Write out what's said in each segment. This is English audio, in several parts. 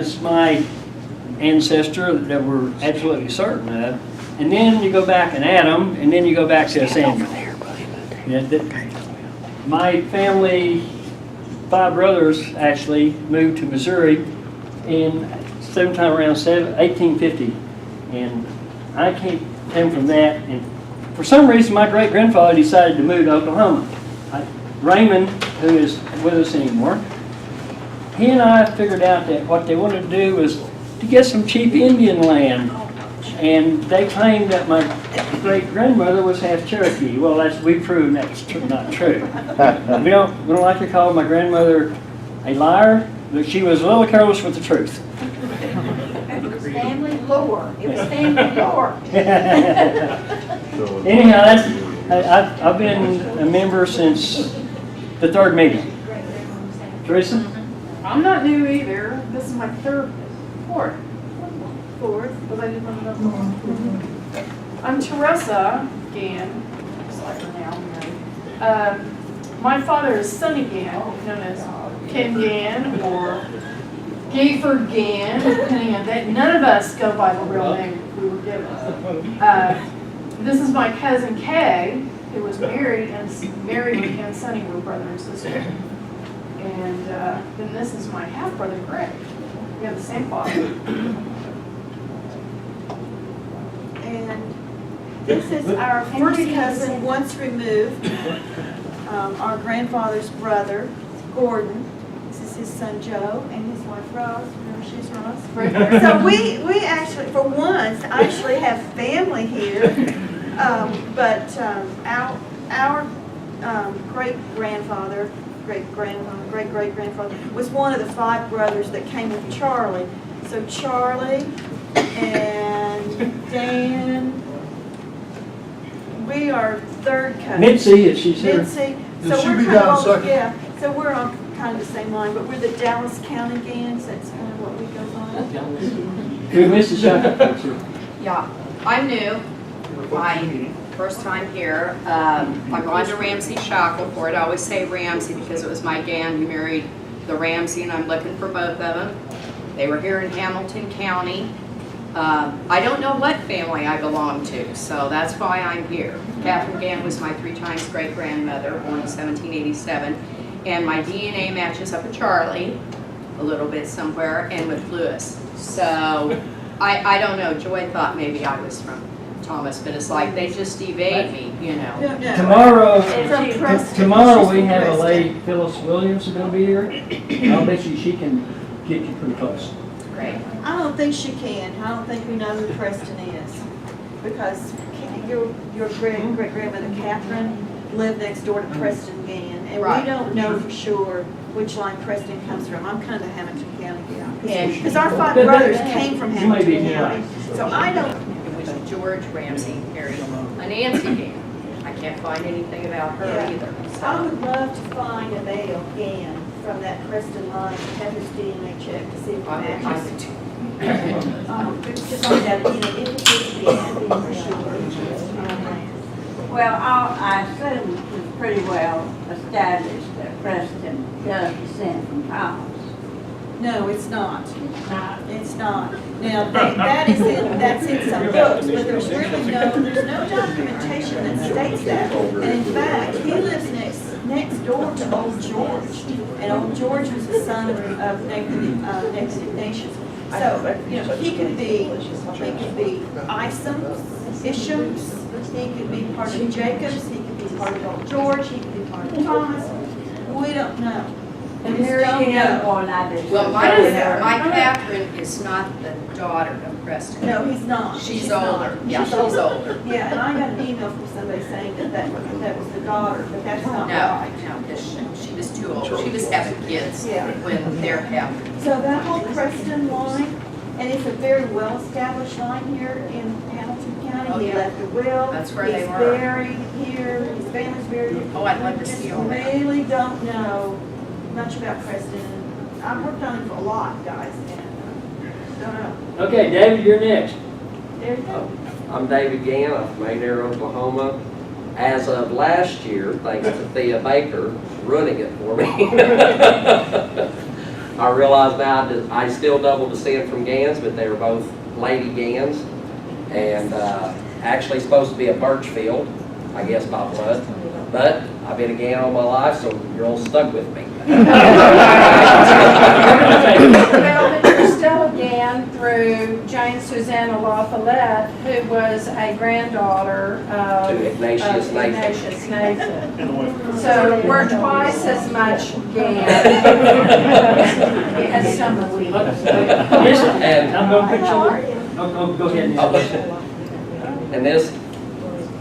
is my ancestor that we're absolutely certain of. And then you go back and add them, and then you go back to Samuel. My family, 5 brothers actually, moved to Missouri in sometime around 1850. And I came from that. And for some reason, my great-grandfather decided to move to Oklahoma. Raymond, who is with us anymore, he and I figured out that what they wanted to do was to get some cheap Indian land. And they claimed that my great-grandmother was half Cherokee. Well, we've proven that's not true. We don't like to call my grandmother a liar, but she was a little careless with the truth. It was family lore. It was family lore. Anyhow, I've been a member since the 3rd meeting. Teresa? I'm not new either. This is my 4th. Because I did one of them. I'm Teresa Gann. Looks like her now. My father is Sonny Gann, known as Ken Gann or Gayford Gann, depending on that. None of us go by the real name we were given. This is my cousin Kay, who was married, and Mary and Sonny were brother and sister. And then this is my half-brother Greg. We have the same father. And this is our first cousin once removed, our grandfather's brother, Gordon. This is his son Joe and his wife Rose. Remember she's Rose? So we actually, for once, actually have family here. But our great-grandfather, great-great-grandfather was one of the 5 brothers that came with Charlie. So Charlie and Dan, we are 3rd cousins. Mitzi, if she's here. Mitzi. So we're kind of all, yeah. So we're on kind of the same line, but we're the Dallas County Ganns. That's kind of what we go on. We missed the shotgun. Yeah, I'm new. My first time here. I'm going to Ramsey Shackleford. I always say Ramsey because it was my Gann who married the Ramsey, and I'm looking for both of them. They were here in Hamilton County. I don't know what family I belong to, so that's why I'm here. Catherine Gann was my 3 times great-grandmother, born in 1787, and my DNA matches up with Charlie a little bit somewhere, and with Lewis. So I don't know. Joy thought maybe I was from Thomas, but it's like they just evade me, you know. Tomorrow we have a lady, Phyllis Williams, who's going to be here. I'll bet you she can get you pretty close. Great. I don't think she can. I don't think we know who Preston is. Because your great-grandmother Catherine lived next door to Preston Gann. And Right. we don't know for sure which line Preston comes from. I'm kind of Hamilton County Yeah. because our 5 brothers came from You may be Hamilton right. County. So I don't. It was George Ramsey married a Nancy Gann. I can't find anything about her Yeah. either. I So. would love to find a male Gann from that Preston line and have his DNA check to see if it I matches. would too. To find out, if it is Gann, for sure. Well, I assume it's pretty well established that Preston does descend from Thomas. No, it's not. It's not. It's not. Now, that's in some books, but there's no documentation that states that. And in fact, he lives next door to Old George. And Old George was the son of Native Nations. So, you know, he could be Ishams, he could be part of Jacobs, he could be part of Old George, he could be part of Thomas. We don't know. And there is another one I did. Well, my Catherine is not the daughter of Preston. No, he's not. She's not. older. Yeah, she's older. Yeah, and I got an email from somebody saying that was the daughter, but that's not right. No, because she was too old. She was having kids Yeah. when their Catherine. So that whole Preston line, and it's a very well-established line here in Hamilton County. Oh, He yeah. left a will. That's where they were. He's buried here. His family's buried here. Oh, I'd love to see all that. Really don't know much about Preston. I've worked on him for a lot, guys, and don't know. Okay, David, you're next. There you go. I'm David Gann. I'm from Adair, Oklahoma. As of last year, thanks to Thea Baker running it for me. I realize now that I still double descend from Ganns, but they were both Lady Ganns. And actually supposed to be a Birchfield, I guess by blood. But I've been a Gann all my life, so you're all stuck with me. Well, you're still again through Jane Susanna LaFollette, who was a granddaughter of To Ignatius Nathan. Ignatius Nathan. So we're twice as much Gann as some of we. And I'm going to picture. Go ahead. And this,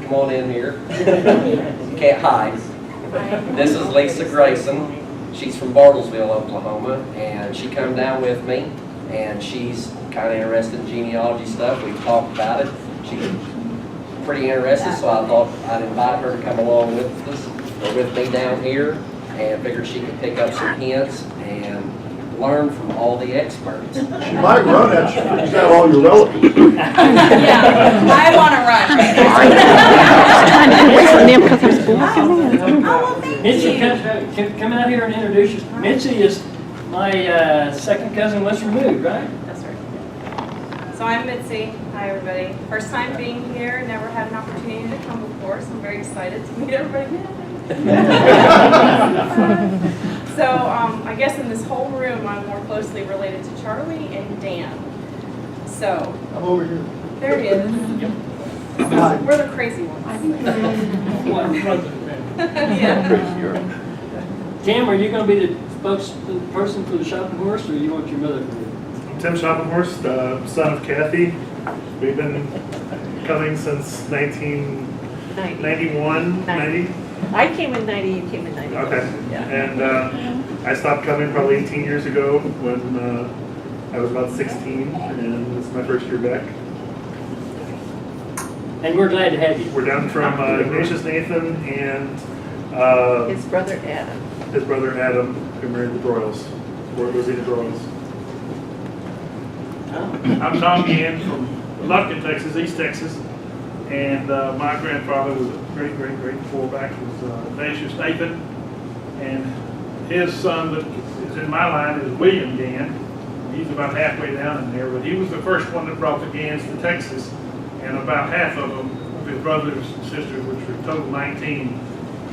come on in here. You can't hide. This is Lisa Grayson. She's from Bartlesville, Oklahoma, and she come down with me, and she's kind of interested in genealogy stuff. We've talked about it. She's pretty interested, so I thought I'd invite her to come along with us, or with me down here, and figured she could pick up some hints and learn from all the experts. You might run that, you got all your relatives. Yeah, I want to run right Trying to get away from them because there's blocking them. Mitzi, come out here and introduce yourself. Mitzi is my second cousin was removed, right? That's right. So I'm Mitzi. Hi, everybody. First time being here. Never had an opportunity to come before, so I'm very excited to meet everybody again. So I guess in this whole room, I'm more closely related to Charlie and Dan. So I'm over here. there he is. We're the crazy ones. Yeah. Tim, are you going to be the spokesperson for the shopping horse, or you want your mother to be? I'm Tim Schoppenhorst, son of Kathy. We've been coming since 1991, 90. I came in 90, you came in 90. Okay. Yeah. And I stopped coming probably 18 years ago when I was about 16, and this is my first year back. And we're glad to have you. We're down from Ignatius Nathan and His brother Adam. his brother Adam, who married the Broyles, or Rosita Broyles. I'm Tom Gann from Lufkin, Texas, East Texas, and my grandfather was a great fullback, was Ignatius Nathan, and his son that is in my line is William Gann. He's about halfway down in there, but he was the first one that brought the Ganns to Texas, and about half of them, of his brothers and sisters, which were total 19,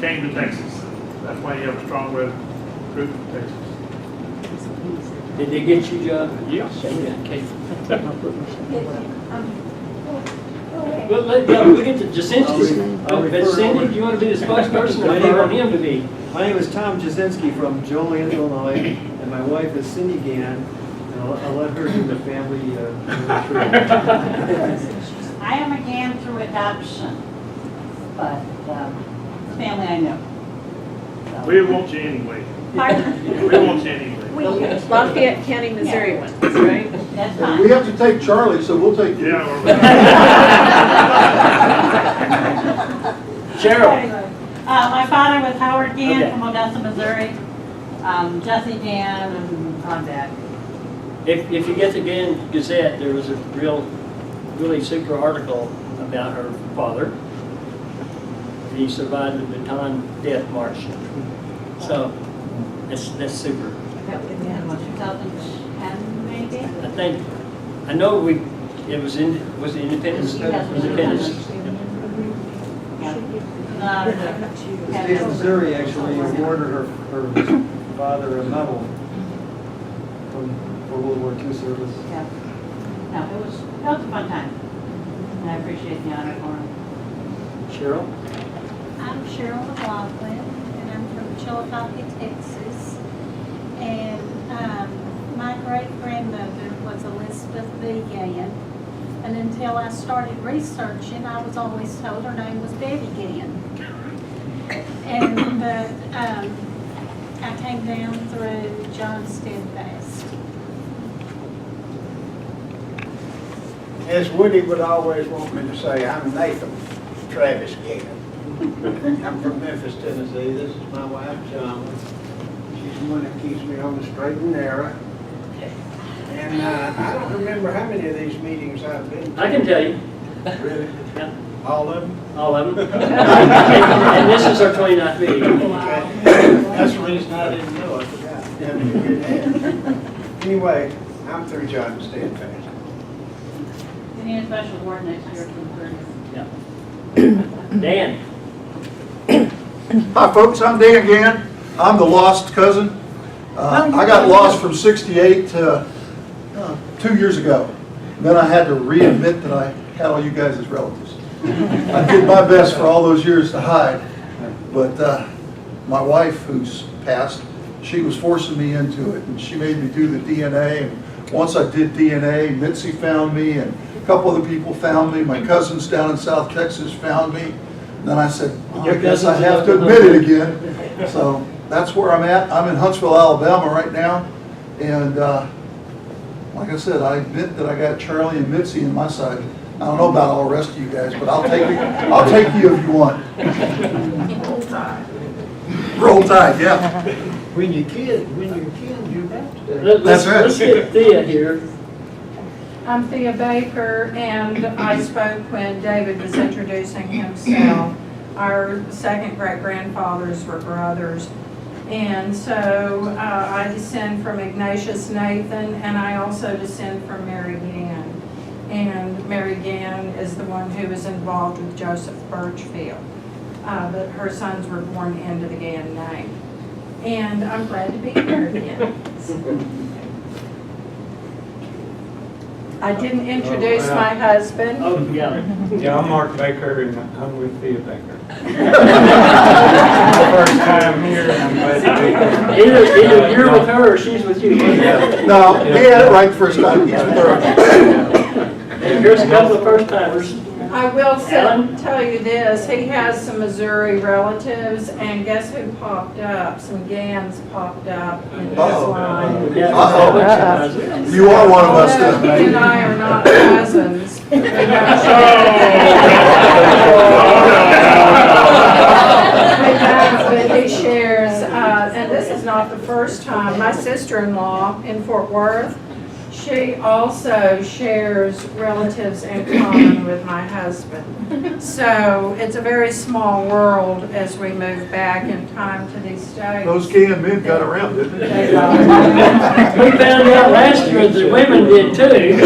came to Texas. That's why you have a strong red group in Texas. Did they get you a job? Yes. Okay. Well, we'll get to Jasinski. Cindy, do you want to be the spokesperson, or do you want him to be? My name is Tom Jasinski from Joliet, Illinois, and my wife is Cindy Gann, and I'll let her do the family I am a Gann through adoption, but family I know. We want you anyway. Pardon? We want you anyway. Lafayette County, Missouri one, right? That's We fine. have to take Charlie, so we'll take you. Yeah. Cheryl. My father was Howard Gann Okay. from Odessa, Missouri. Jesse Gann and on that. If you get the Gann Gazette, there was a really super article about her father. He survived the baton death march. So that's super. That was in 2010 maybe? I know it was Independence. Independence. The state of Missouri actually awarded her father a medal for World War II service. Yeah. No, it was a fun time. And I appreciate the honor for him. Cheryl? I'm Cheryl McLaughlin, and I'm from Chillicothe, Texas. And my great-grandmother was Elizabeth B. Gann. And until I started researching, I was always told her name was Betty Gann. But I came down through John Steadfast. As Woody would always want me to say, I'm Nathan Travis Gann. I'm from Memphis, Tennessee. This is my wife, John. She's the one that keeps me on the straight and narrow. And I don't remember how many of these meetings I've been to. I can tell you. Really? Yeah. All of them? All of them. And this is our 29th meeting. Okay. That's the reason I didn't know. I forgot. Anyway, I'm through John Steadfast. Any special word next year to Dan? Hi, folks, I'm Dan Gann. I'm the lost cousin. I got lost from 68 to 2 years ago. Then I had to readmit that I had all you guys as relatives. I did my best for all those years to hide, but my wife, who's passed, she was forcing me into it, and she made me do the DNA. And once I did DNA, Mitzi found me, and a couple other people found me. My cousins down in South Texas found me. And then I said, well, I guess I have to admit it again. So that's where I'm at. I'm in Huntsville, Alabama right now. And like I said, I admit that I got Charlie and Mitzi in my side. I don't know about all the rest of you guys, but I'll take you if you want. Roll Tide. Roll Tide, yeah. When you're kids, you have to. That's right. Let's get Thea here. I'm Thea Baker, and I spoke when David was introducing himself. Our second great-grandfathers were brothers. And so I descend from Ignatius Nathan, and I also descend from Mary Gann. And Mary Gann is the one who was involved with Joseph Birchfield. But her sons were born into the Gann name. And I'm glad to be here again. I didn't introduce my husband. Oh, yeah. Yeah, I'm Mark Baker, and I'm with Thea Baker. First time here, and I'm glad to be here. Either you're with her or she's with you. No, he had it right the first time. He's with her. And here's a couple of first timers. I will tell you this, he has some Missouri relatives, and guess who popped up? Some Ganns popped up in his line. You are one of us Although then. he and I are not cousins. But he shares, and this is not the first time, my sister-in-law in Fort Worth, she also shares relatives in common with my husband. So it's a very small world as we move back in time to these states. Those Gann men got around, didn't they? We found out last year that the women did too.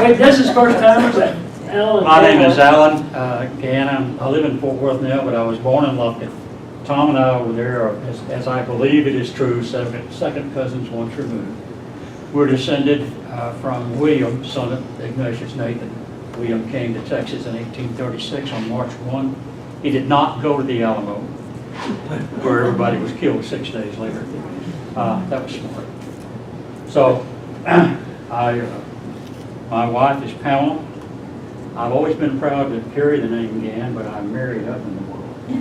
Wait, this is first time, is that Alan? My name is Alan Gann. I live in Fort Worth now, but I was born in Lufkin. Tom and I were there, as I believe it is true, second cousins once removed. We're descended from William, son of Ignatius Nathan. William came to Texas in 1836 on March 1. He did not go to the Alamo, where everybody was killed 6 days later. That was smart. So, my wife is Pamela. I've always been proud to carry the name Gann, but I'm married up in the world. I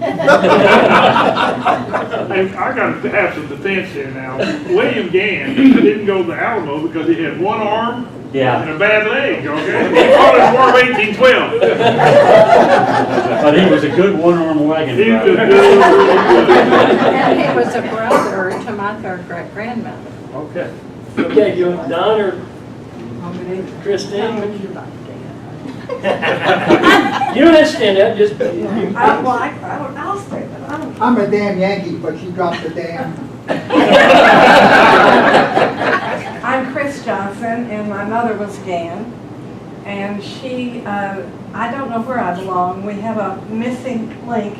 got to have some defense here now. William Gann didn't go to the Alamo because he had one arm and a bad leg, okay? He fought in the War of 1812. But he was a good one-arm wagon driver. And he was a brother to my third great-grandmother. Okay. Okay, you want Don or Christine? You don't have to stand up, just. I'll stay. I'm a damn Yankee, but you dropped the damn. I'm Chris Johnson, and my mother was Gann, and she, I don't know where I belong. We have a missing link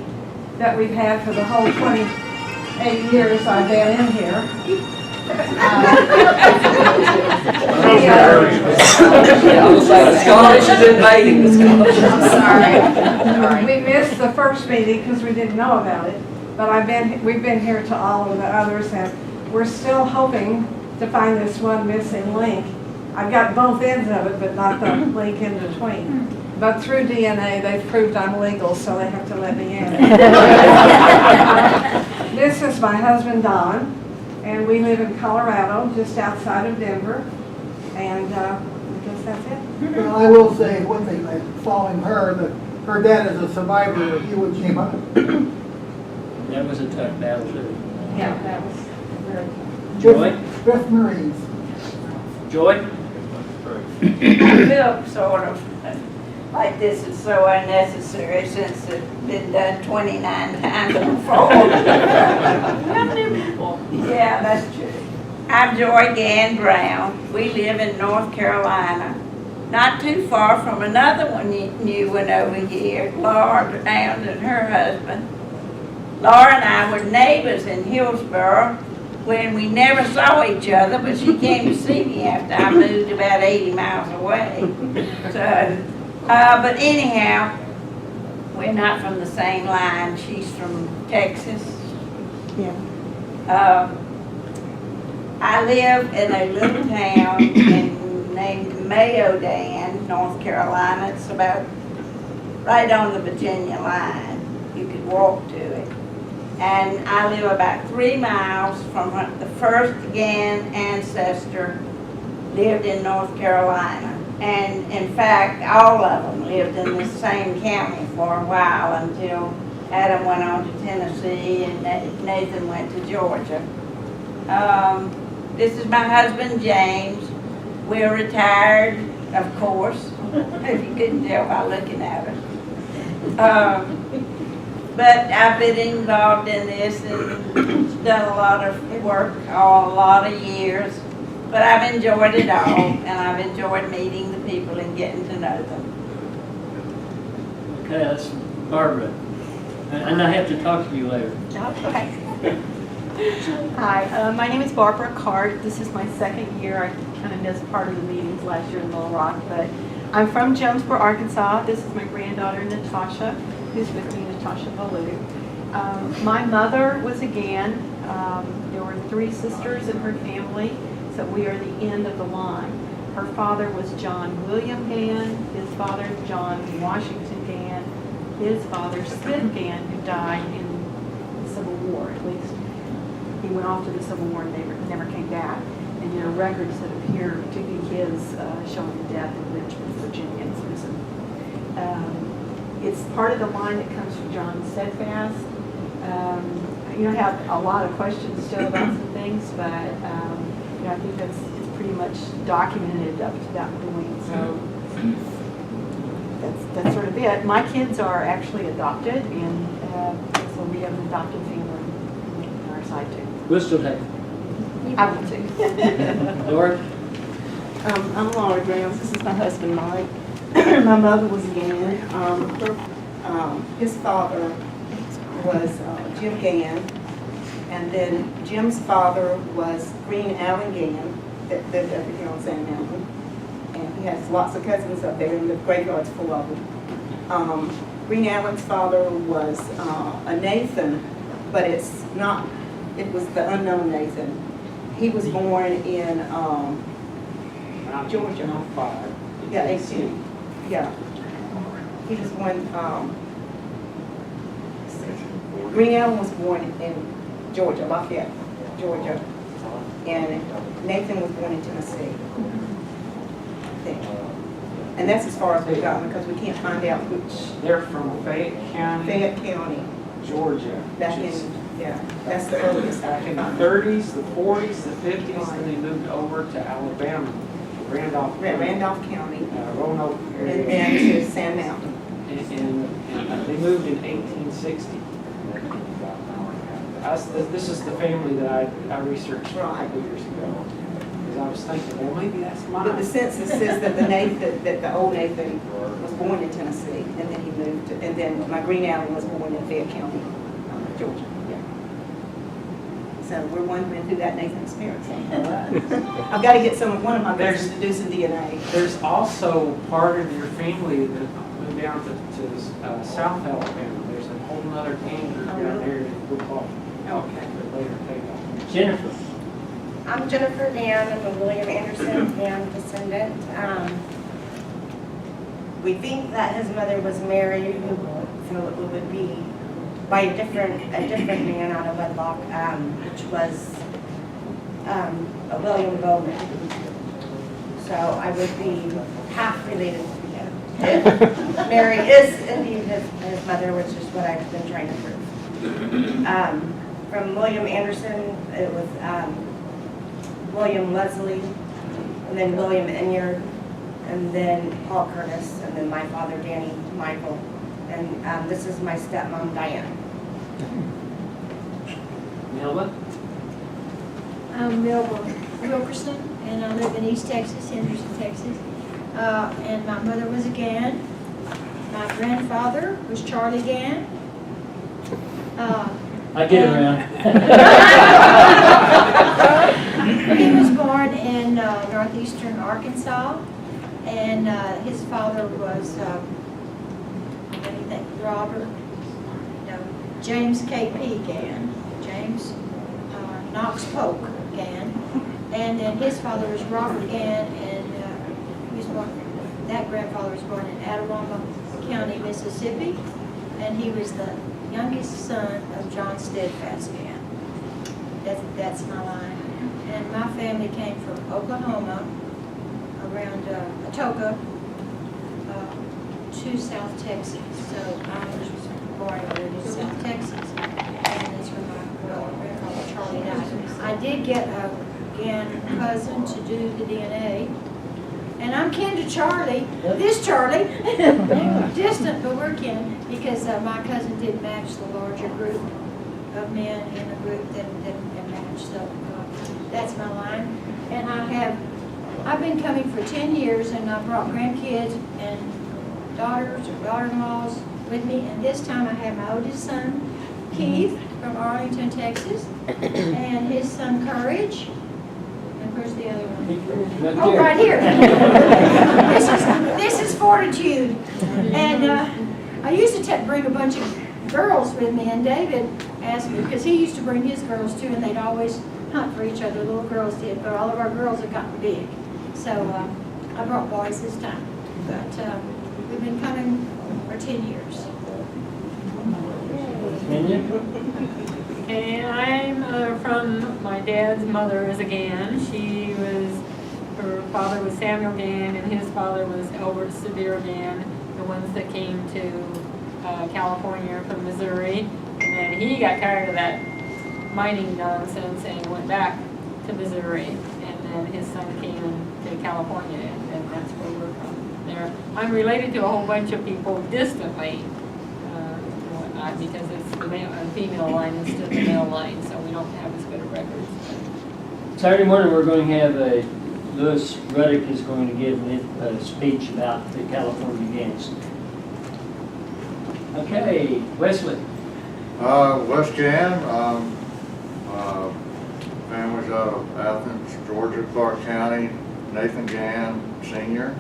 that we've had for the whole 28 years I've been in here. I was like, the Scottish is invading the Scottish. I'm sorry. We missed the first meeting because we didn't know about it, but we've been here to all of the others, and we're still hoping to find this one missing link. I've got both ends of it, but not the link in between. But through DNA, they've proved I'm legal, so they have to let me in. This is my husband, Don. And we live in Colorado, just outside of Denver, and I guess that's it. Well, I will say one thing, like, following her, that her dad is a survivor of Iwo Jima. That was a tough battle too. Yeah, that was very Joy? Fifth Marines. Joy? Bill, sort of. like this is so unnecessary since it's been done 29 times before. Yeah, that's true. I'm Joy Gann Brown. We live in North Carolina, not too far from another new one over here, Laura Brown and her husband. Laura and I were neighbors in Hillsborough when we never saw each other, but she came to see me after I moved about 80 miles away. So, but anyhow, we're not from the same line. She's from Texas. Yeah. I live in a little town named Mayodan, North Carolina. It's about right on the Virginia line. You could walk to it. And I live about 3 miles from the first Gann ancestor lived in North Carolina. And in fact, all of them lived in the same county for a while until Adam went on to Tennessee and Nathan went to Georgia. This is my husband, James. We're retired, of course, if you couldn't tell by looking at us. But I've been involved in this and done a lot of work, a lot of years. But I've enjoyed it all, and I've enjoyed meeting the people and getting to know them. Okay, that's Barbara. And I have to talk to you later. Okay. Hi, my name is Barbara Cart. This is my second year. I kind of missed part of the meetings last year in Little Rock, but I'm from Jonesboro, Arkansas. This is my granddaughter, Natasha, who's with me, Natasha Baloo. My mother was a Gann. There were 3 sisters in her family, so we are the end of the line. Her father was John William Gann, his father John Washington Gann, his father Sid Gann, who died in the Civil War, at least. He went off to the Civil War and never came back. And there are records that appear to be his showing the death in Richmond, Virginia, in prison. It's part of the line that comes from John Steadfast. I have a lot of questions still about some things, but I think it's pretty much documented up to that point. So that's sort of it. My kids are actually adopted, and so we have an adopted family on our side too. We'll still have. I will too. Laura? I'm Laura Grams. This is my husband, Mike. My mother was Gann. His father was Jim Gann. And then Jim's father was Green Allen Gann, that lived up here on Sand Mountain. And he has lots of cousins up there, and the graveyard's full of them. Green Allen's father was a Nathan, but it's not, it was the unknown Nathan. He was born in Georgia. Yeah, 18. Yeah. He was born, Green Allen was born in Georgia, Lafayette, Georgia. And Nathan was born in Tennessee. I think. And that's as far as we've gotten because we can't find out which. They're from Fayette County. Fayette County. Georgia. Back in, yeah, that's the earliest I can In the find. 30s, the 40s, the 50s, and they moved over to Alabama, Randolph County. Roanoke area. And to Sand Mountain. And they moved in 1860. This is the family that I researched a couple years ago. Because I was thinking, well, maybe that's mine. But the census says that the old Nathan was born in Tennessee, and then he moved to, and then my Green Allen was born in Fayette County, Georgia. Yeah. So we're wondering who that Nathan's parents are. I've got to get one of my cousins to do some DNA. There's also part of your family that moved down to South Alabama. There's a whole other gang group down there that we'll call. Okay, but later take off. Jennifer. I'm Jennifer Gann. I'm a William Anderson Gann descendant. We think that his mother was married, so it would be by a different man out of wedlock, which was a William Bowman. So I would be half related to him. If Mary is indeed his mother, which is what I've been trying to prove. From William Anderson, it was William Leslie, and then William Enyard, and then Paul Curtis, and then my father, Danny Michael, and this is my stepmom, Diane. Melba? I'm Melba Wilkerson, and I live in East Texas, Henderson, Texas. And my mother was a Gann. My grandfather was Charlie Gann. I get around. He was born in northeastern Arkansas, and his father was, what do you think, Robert? No, James K.P. Gann. James Knox Polk Gann. And then his father was Robert Gann, and he was born, that grandfather was born in Adawama County, Mississippi, and he was the youngest son of John Steadfast Gann. That's my line. And my family came from Oklahoma, around Atoka, to South Texas. So I was born in South Texas, and that's where my grandfather Charlie died. I did get a Gann cousin to do the DNA, and I'm kin to Charlie, this Charlie, distant, but we're kin, because my cousin did match the larger group of men in the group that matched, so that's my line. And I've been coming for 10 years, and I brought grandkids and daughters or daughter-in-laws with me, and this time I have my oldest son, Keith, from Arlington, Texas, and his son, Courage. Where's the other one? Oh, right here. This is Fortitude. And I used to bring a bunch of girls with me, and David asked me, because he used to bring his girls too, and they'd always hunt for each other. Little girls did, but all of our girls have gotten big. So I brought boys this time. But we've been coming for 10 years. And I'm from my dad's mother is a Gann. Her father was Samuel Gann, and his father was Albert Severe Gann, the ones that came to California from Missouri. And then he got tired of that mining nonsense and went back to Missouri. And then his son came to California, and that's where we're from there. I'm related to a whole bunch of people distantly, because it's the female line instead of the male line, so we don't have as good a records. Saturday morning, we're going to have Louis Ruddick is going to give a speech about the California Ganns. Okay, Wesley. Wes Gann, family's out of Athens, Georgia, Clark County. Nathan Gann, Sr.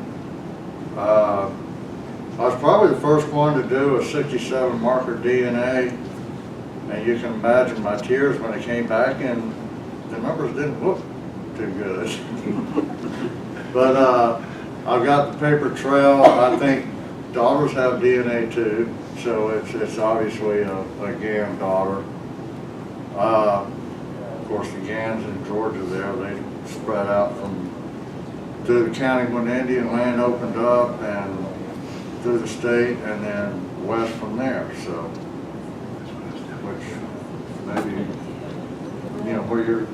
I was probably the first one to do a 67 marker DNA, and you can imagine my tears when it came back, and the numbers didn't look too good. But I've got the paper trail. I think daughters have DNA too, so it's obviously a Gann daughter. Of course, the Ganns in Georgia there, they spread out from through the county when the Indian land opened up, and through the state, and then west from there, so, which maybe, you know, where you're.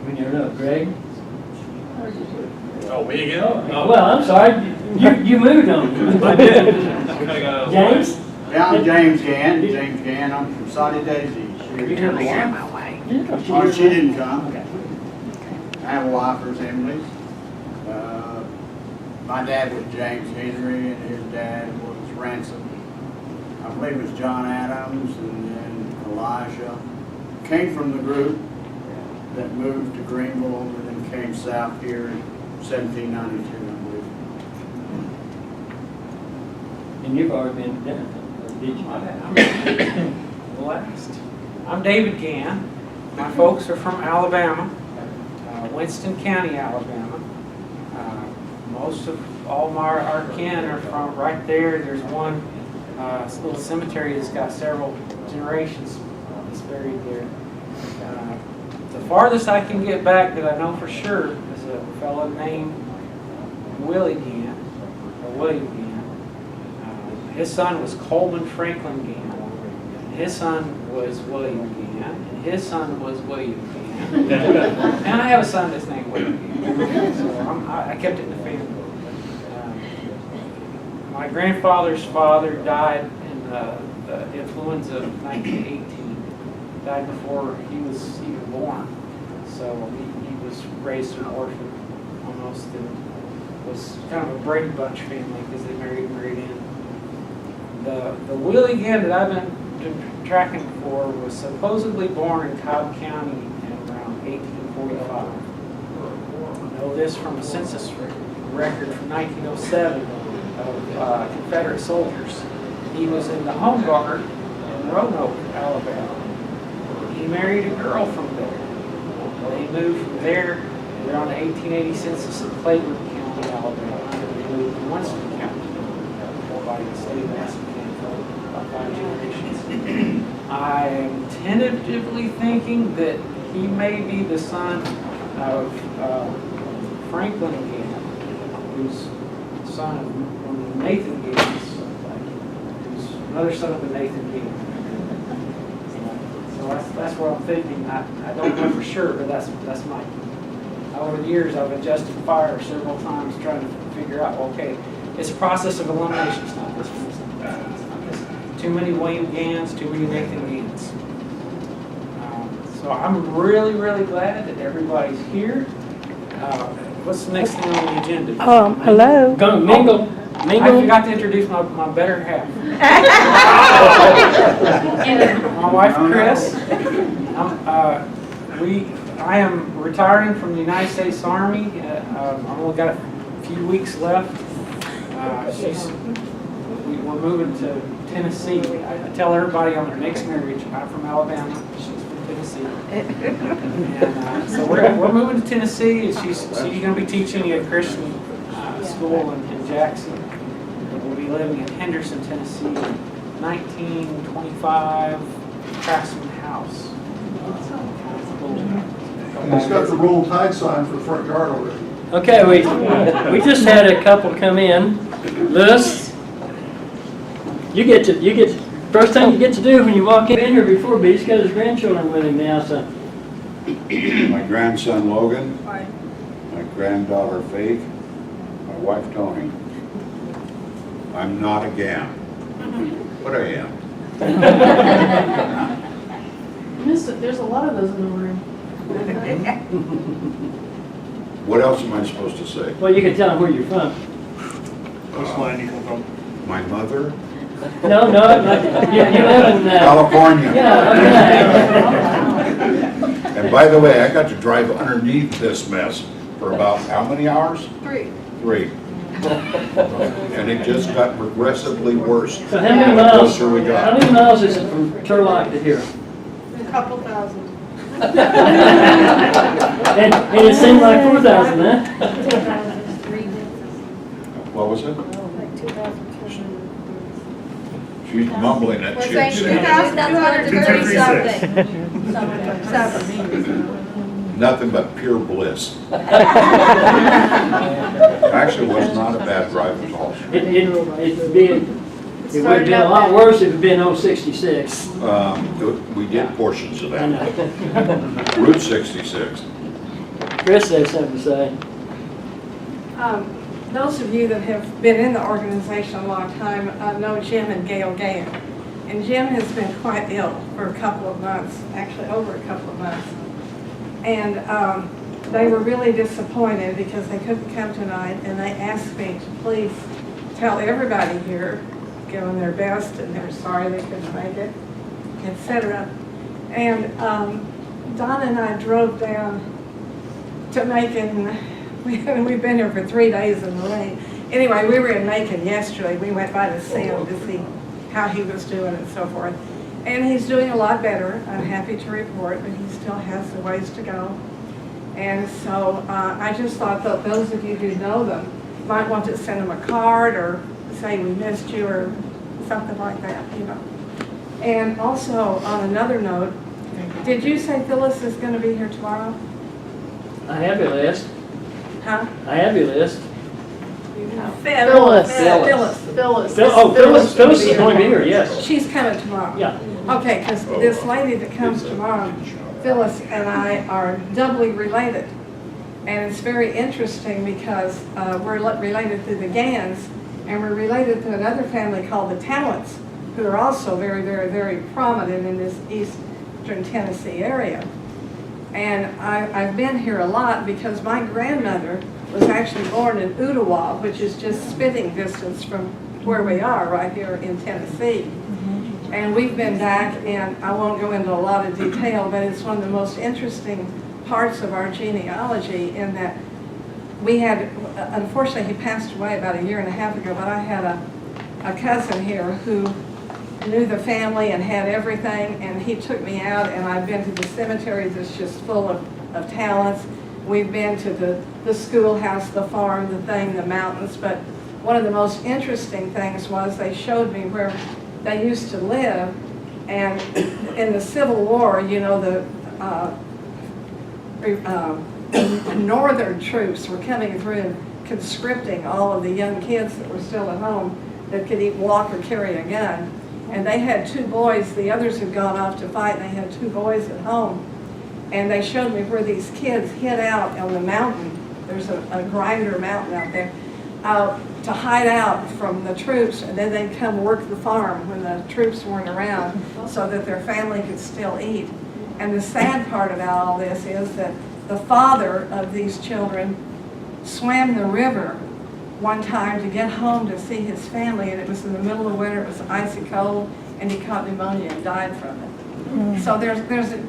We never know. Greg? Oh, me again? Oh. Well, I'm sorry. You moved on. I did. James? Yeah, I'm James Gann. James Gann. I'm from Saudi Daisy. She didn't come. Okay. I have a wife, her Emily's. My dad was James Henry, and his dad was Ransom. I believe it was John Adams, and then Elijah. Came from the group that moved to Greenville, and then came south here in 1792, I believe. And you've already been done, did you? I'm last. I'm David Gann. My folks are from Alabama, Winston County, Alabama. Most of all our kin are from right there. There's one little cemetery that's got several generations that's buried there. The farthest I can get back that I know for sure is a fellow named Willie Gann, or William Gann. His son was Coleman Franklin Gann. his son was William Gann, and his son was William Gann. And I have a son that's named William Gann. So I kept it in the family. My grandfather's father died in the influenza of 1918. Died before he was even born. So he was raised an orphan almost, and was kind of a Brady Bunch family because they married in. The Willie Gann that I've been tracking for was supposedly born in Cobb County in around 1845. I know this from a census record from 1907 of Confederate soldiers. He was in the Home Guard in Roanoke, Alabama. He married a girl from there. They moved from there. They're on the 1880 census in Clayton County, Alabama. They moved to Winston County, by the state of Massachusetts for about 5 generations. I'm tentatively thinking that he may be the son of Franklin Gann, who's the son of Nathan Gann's, who's another son of the Nathan Gann. So that's what I'm thinking. I don't know for sure, but that's my. Over the years, I've adjusted fire several times trying to figure out, okay, it's a process of elimination. It's not this one. It's not this. Too many William Ganns, too many Nathan Ganns. So I'm really, really glad that everybody's here. What's the next thing on the agenda? Hello. Gonna mingle. I forgot to introduce my better half. My wife, Chris. I am retiring from the United States Army. I've only got a few weeks left. We're moving to Tennessee. I tell everybody on their next marriage, I'm from Alabama. She's from Tennessee. And so we're moving to Tennessee. She's going to be teaching at a Christian school in Jackson. We'll be living in Henderson, Tennessee, 1925 Craftsman House. It's got the roll tide sign for the front yard already. Okay, we just had a couple come in. Lewis, you get first thing you get to do when you walk in here before, but he's got his grandchildren with him now, so. My grandson Logan, my granddaughter Faith, my wife Tony. I'm not a Gann, but I am. There's a lot of those in the room. What else am I supposed to say? Well, you can tell them where you're from. What's land you come from? My mother? No, you live in California. Yeah, okay. And by the way, I got to drive underneath this mess for about how many hours? 3. 3. And it just got progressively worse. So how many miles? The closer we got. How many miles is it from Turlock to here? A couple thousand. and it seemed like 4,000, huh? What was it? Like 2,200. She's mumbling that We're shit. saying 2,230 something. Nothing but pure bliss. Actually, was not a bad drive at all. It would have been a lot worse if it had been 066. We did portions of that. Route 66. Chris has something to say. Those of you that have been in the organization a long time know Jim and Gail Gann. And Jim has been quite ill for a couple of months, actually over a couple of months. And they were really disappointed because they couldn't come tonight, and they asked me to please tell everybody here, give them their best, and they're sorry they couldn't make it, etc. And Donna and I drove down to Macon. We've been here for 3 days in the rain. Anyway, we were in Macon yesterday. We went by to see him to see how he was doing and so forth. And he's doing a lot better, I'm happy to report, but he still has a ways to go. And so I just thought that those of you who know them might want to send them a card or say we missed you or something like that, you know. And also, on another note, did you say Phyllis is going to be here tomorrow? I have your list. Huh? I have your list. Phyllis. Phyllis is going to be here, yes. She's coming tomorrow. Yeah. Okay, because this lady that comes tomorrow, Phyllis and I are doubly related. And it's very interesting because we're related to the Ganns, and we're related to another family called the Tallents, who are also very, very, very prominent in this eastern Tennessee area. And I've been here a lot because my grandmother was actually born in Ottawa, which is just spitting distance from where we are, right here in Tennessee. And we've been back, and I won't go into a lot of detail, but it's one of the most interesting parts of our genealogy in that we had, unfortunately he passed away about 1.5 years ago, but I had a cousin here who knew the family and had everything, and he took me out, and I've been to the cemetery that's just full of talents. We've been to the schoolhouse, the farm, the thing, the mountains, but one of the most interesting things was they showed me where they used to live, and in the Civil War, you know, the northern troops were coming through and conscripting all of the young kids that were still at home that could walk or carry a gun. And they had 2 boys, the others had gone off to fight, and they had 2 boys at home. And they showed me where these kids hid out on the mountain. There's a grinder mountain out there, to hide out from the troops, and then they'd come work the farm when the troops weren't around so that their family could still eat. And the sad part about all this is that the father of these children swam the river one time to get home to see his family, and it was in the middle of winter, it was icy cold, and he caught pneumonia and died from it. So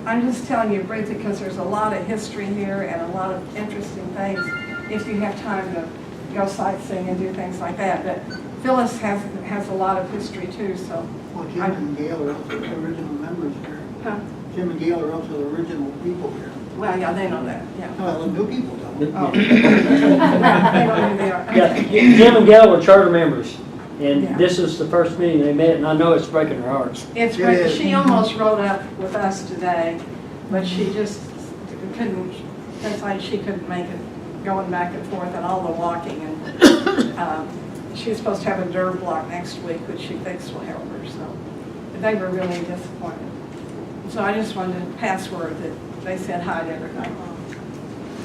I'm just telling you, Bridget, because there's a lot of history here and a lot of interesting things if you have time to go sightseeing and do things like that. But Phyllis has a lot of history too, so. Well, Jim and Gail are also the original members here. Huh? Jim and Gail are also the original people here. Well, yeah, they know that, yeah. Well, the new people don't. Oh. They know who they are. Yeah, Jim and Gail were charter members, and Yeah. this is the first meeting they met, and I know it's breaking their hearts. It's great. She almost rode up with us today, but she just couldn't, it's like she couldn't make it going back and forth and all the walking. And she's supposed to have a nerve block next week, which she thinks will help her, so. But they were really disappointed. So I just wanted to pass word that they said hi to everybody.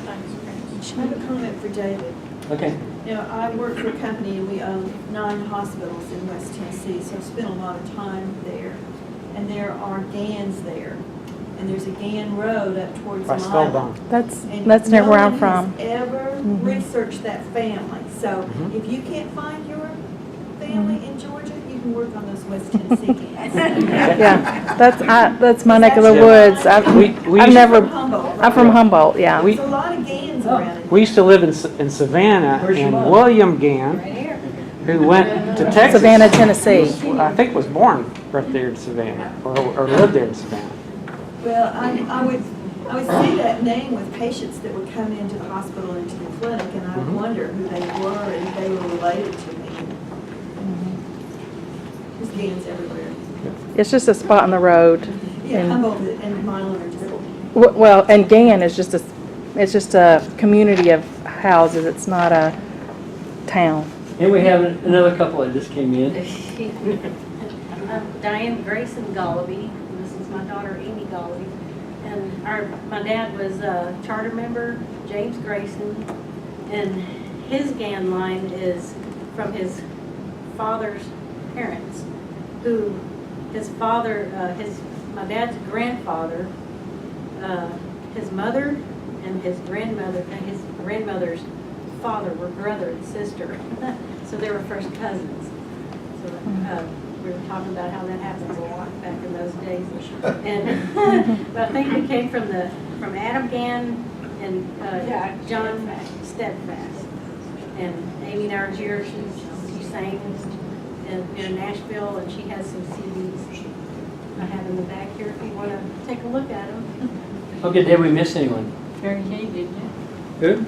I have a comment for David. Okay. You know, I work for a company and we own 9 hospitals in West Tennessee, so I've spent a lot of time there. And there are Ganns there. And there's a Gann Road up towards Milan. That's near where I'm from. No one has ever researched that family. So if you can't find your family in Georgia, you can work on those West Tennessee Ganns. Yeah, that's my neck of the woods. I'm from Humboldt, yeah. There's a lot of Ganns around it. We used to live in Savannah, and William Gann, who went to Texas. Savannah, Tennessee. I think was born right there in Savannah, or lived there in Savannah. Well, I would see that name with patients that would come into the hospital, into the clinic, and I would wonder who they were and if they were related to me. There's Ganns everywhere. It's just a spot on the road. Yeah, Humboldt and Milan are just. Well, and Gann is just a community of houses. It's not a town. And we have another couple that just came in. I'm Diane Grayson Gollaby. This is my daughter Amy Gollaby. And my dad was a charter member, James Grayson. And his Gann line is from his father's parents, who my dad's grandfather, his mother and his grandmother's father were brother and sister. So they were first cousins. So we were talking about how that happens a lot back in those days. And but I think we came from Adam Gann and John Steadfast. And Amy Nargier, she sang in Nashville, and she has some CDs I have in the back here if you want to take a look at them. Okay, did we miss anyone? Mary Kay, didn't you? Who?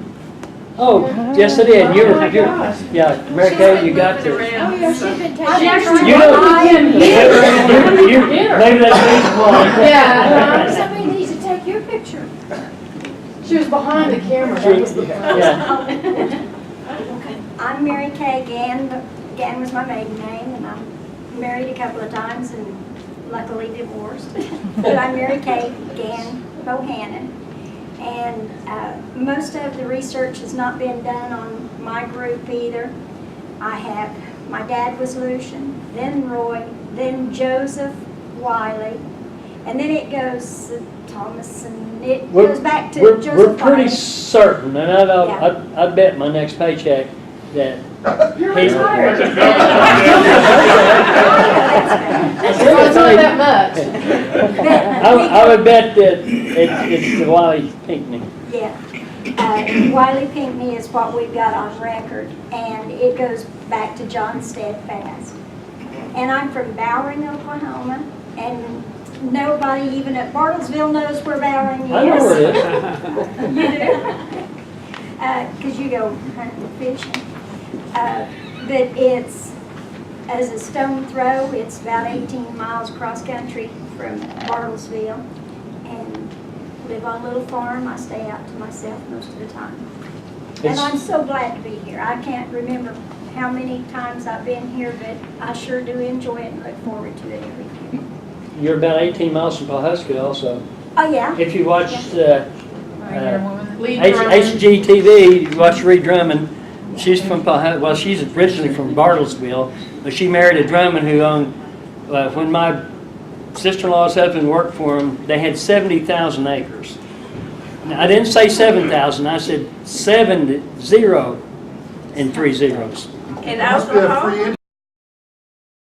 Oh, yes I did. Yeah, Mary Kay, you got to. Oh, yeah, she's been taking. Maybe that's the reason why. Yeah. Somebody needs to take your picture. She was behind the camera. Yeah. I'm Mary Kay Gann. Gann was my maiden name, and I'm married a couple of times and luckily divorced. But I'm Mary Kay Gann Bohannon. And most of the research has not been done on my group either. My dad was Lucian, then Roy, then Joseph Wiley, and then it goes Thomas, and it goes back to Joseph We're pretty Wiley. certain, and I bet my next paycheck that You're he- retired. It's not that much. I would bet that it's the Wiley Pinckney. Yeah. Wiley Pinckney is what we've got on record, and it goes back to John Steadfast. And I'm from Bowring, Oklahoma, and nobody even at Bartlesville knows where Bowring is. I know where it is. You do? Because you go hunting and fishing. But it's, as a stone throw, it's about 18 miles cross country from Bartlesville. And live on a little farm. I stay out to myself most of the time. And I'm so glad to be here. I can't remember how many times I've been here, but I sure do enjoy it and look forward to it every year. You're about 18 miles from Pawhuska also. Oh, yeah? If you watch Lee Drummond. HGTV, you watch Ree Drummond. She's from Pawhuska. Well, she's originally from Bartlesville, but she married a Drummond who owned, when my sister-in-law's husband worked for him, they had 70,000 acres. Now, I didn't say 7,000, I said 70 and 3 zeros. In Must be a Oklahoma? free